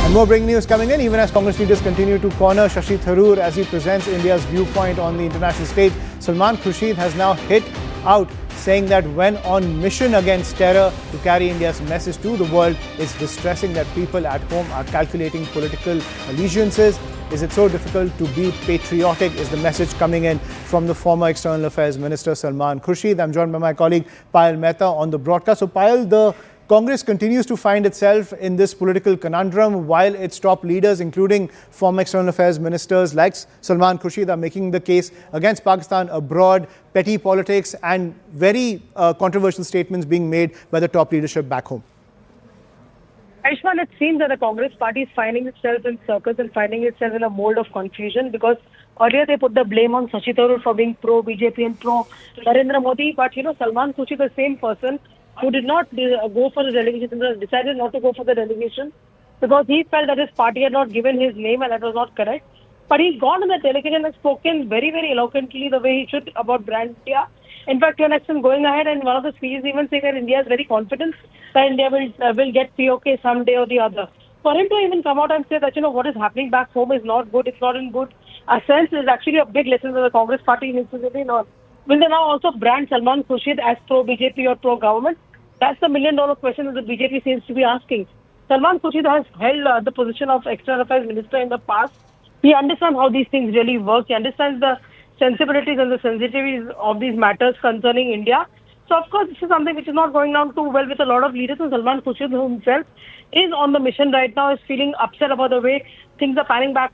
And more breaking news coming in, even as Congress leaders continue to corner Shashi Tharoor as he presents India's viewpoint on the international stage. Salman Khurshid has now hit out, saying that when on mission against terror to carry India's message to the world, it's distressing that people at home are calculating political allegiances. Is it so difficult to be patriotic, is the message coming in from the former External Affairs Minister Salman Khurshid. I'm joined by my colleague Payal Mehta on the broadcast. So Payal, the Congress continues to find itself in this political conundrum while its top leaders, including former External Affairs ministers like Salman Khurshid, are making the case against Pakistan abroad, petty politics and very controversial statements being made by the top leadership back home. Aishman, it seems that the Congress party is finding itself in circles and finding itself in a mold of confusion, because earlier they put the blame on Shashi Tharoor for being pro-BJP and pro-Narendra Modi, but Salman Khurshid, the same person who did not go for the delegation, decided not to go for the delegation because he felt that his party had not given his name and that was not correct. But he's gone to the delegation and spoken very, very eloquently the way he should about brand India. In fact, Nixon going ahead and one of the speeches even saying that India is very confident that India will get POK someday or the other. For him to even come out and say that, what is happening back home is not good, it's not in good a sense, is actually a big lesson that the Congress party needs to be on. Will they now also brand Salman Khurshid as pro-BJP or pro-government? That's the million-dollar question that the BJP seems to be asking. Salman Khurshid has held the position of External Affairs Minister in the past. He understands how these things really work. He understands the sensibilities and the sensitivities of these matters concerning India. So, of course, this is something which is not going down too well with a lot of leaders. And Salman Khurshid himself is on the mission right now, is feeling upset about the way things are panning back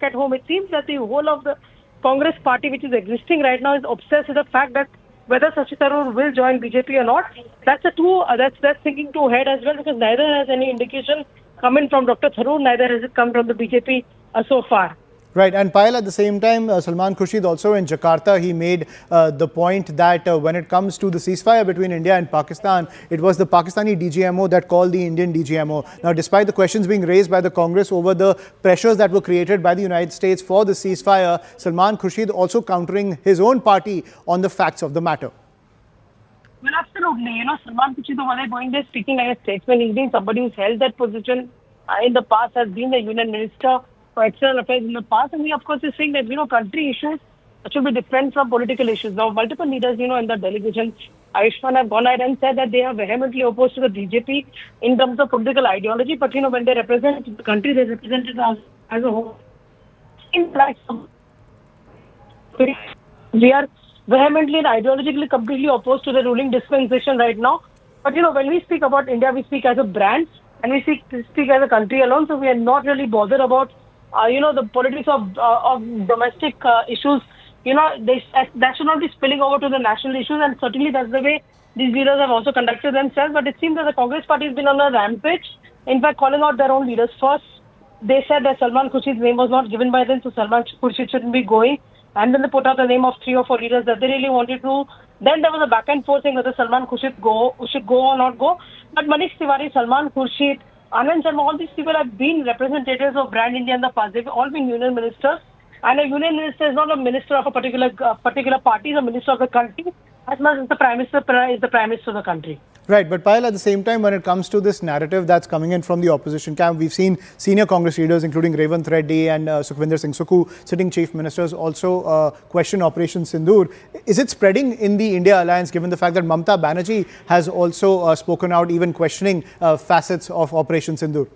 at home. It seems that the whole of the Congress party, which is existing right now, is obsessed with the fact that whether Shashi Tharoor will join BJP or not, that's thinking too ahead as well, because neither has any indication come in from Dr. Tharoor, neither has it come from the BJP so far. Right, and Payal, at the same time, Salman Khurshid also in Jakarta, he made the point that when it comes to the ceasefire between India and Pakistan, it was the Pakistani DGMO that called the Indian DGMO. Now, despite the questions being raised by the Congress over the pressures that were created by the United States for the ceasefire, Salman Khurshid also countering his own party on the facts of the matter. Well, absolutely. Salman Khurshid over there going there speaking like a statesman. He's been somebody who's held that position in the past, has been the Union Minister for External Affairs in the past, and he of course is saying that country issues should be different from political issues. Now multiple leaders in the delegation, Ayushman, have gone ahead and said that they are vehemently opposed to the BJP in terms of political ideology, but when they represent the country, they represent it as a whole. In fact, we are vehemently and ideologically completely opposed to the ruling dispensation right now. But when we speak about India, we speak as a brand and we speak as a country alone, so we are not really bothered about the politics of domestic issues. That should not be spilling over to the national issues, and certainly that's the way these leaders have also conducted themselves. But it seems that the Congress party has been on a rampage, in fact calling out their own leaders. First, they said that Salman Khurshid's name was not given by them, so Salman Khurshid shouldn't be going. And then they put out the name of 3 or 4 leaders that they really wanted to. Then there was a back and forth saying whether Salman Khurshid should go or not go. But Manish Tiwari, Salman Khurshid, Anand Sharma, all these people have been representatives of Brand India in the past. They've all been union ministers. And a union minister is not a minister of a particular party, it's a minister of the country, as much as the Prime Minister is the Prime Minister of the country. Right, but Payal, at the same time, when it comes to this narrative that's coming in from the opposition camp, we've seen senior Congress leaders, including Revanth Reddy and Sukhvinder Singh Sukhu, sitting chief ministers, also question Operation Sindoor. Is it spreading in the India alliance, given the fact that Mamata Banerjee has also spoken out, even questioning facets of Operation Sindoor?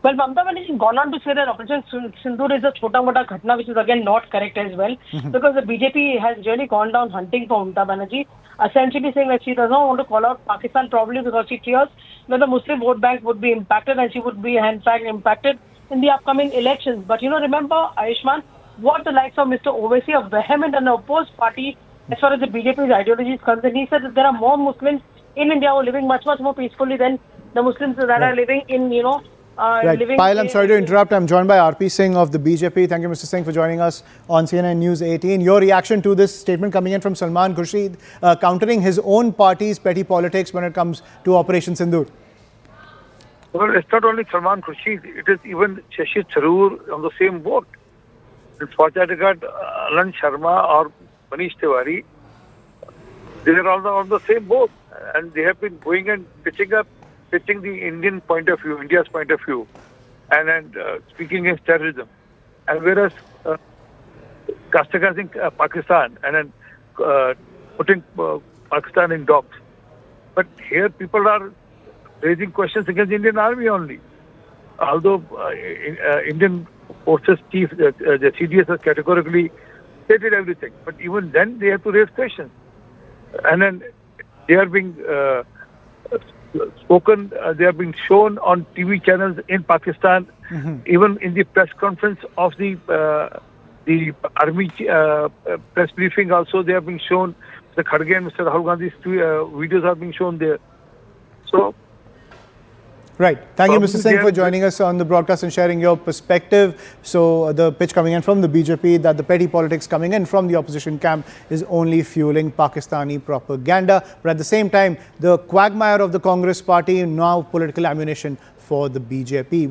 Well, Mamata Banerjee has gone on to say that Operation Sindoor is a chota-mota ghatna, which is again not correct as well, because the BJP has really gone down hunting for Mamata Banerjee, essentially saying that she does not want to call out Pakistan probably because she fears that the Muslim vote bank would be impacted, and she would be in fact impacted in the upcoming elections. But remember, Ayushman, what the likes of Mr. Owaisi, a vehement and opposed party as far as the BJP's ideology is concerned, he said that there are more Muslims in India who are living much, much more peacefully than the Muslims that are living in, Right. Payal, I'm sorry to interrupt. I'm joined by RP Singh of the BJP. Thank you, Mr. Singh, for joining us on CNN News 18. Your reaction to this statement coming in from Salman Khurshid, countering his own party's petty politics when it comes to Operation Sindoor? Well, it's not only Salman Khurshid, it is even Shashi Tharoor on the same boat. And for that regard, Anand Sharma or Manish Tiwari, they are all on the same boat. And they have been going and pitching up pitching the Indian point of view, India's point of view, and speaking against terrorism. And whereas catastrophizing Pakistan and then putting Pakistan in docks. But here people are raising questions against the Indian Army only. Although Indian Forces Chief, the CDS has categorically stated everything. But even then they have to raise questions. And then they are being spoken, they are being shown on TV channels in Pakistan, even in the press conference of the army press briefing also they are being shown. Mr. Kharge and Mr. Rahul Gandhi's videos are being shown there. So, right. Thank you, Mr. Singh, for joining us on the broadcast and sharing your perspective. So the pitch coming in from the BJP that the petty politics coming in from the opposition camp is only fueling Pakistani propaganda. But at the same time, the quagmire of the Congress party now political ammunition for the BJP.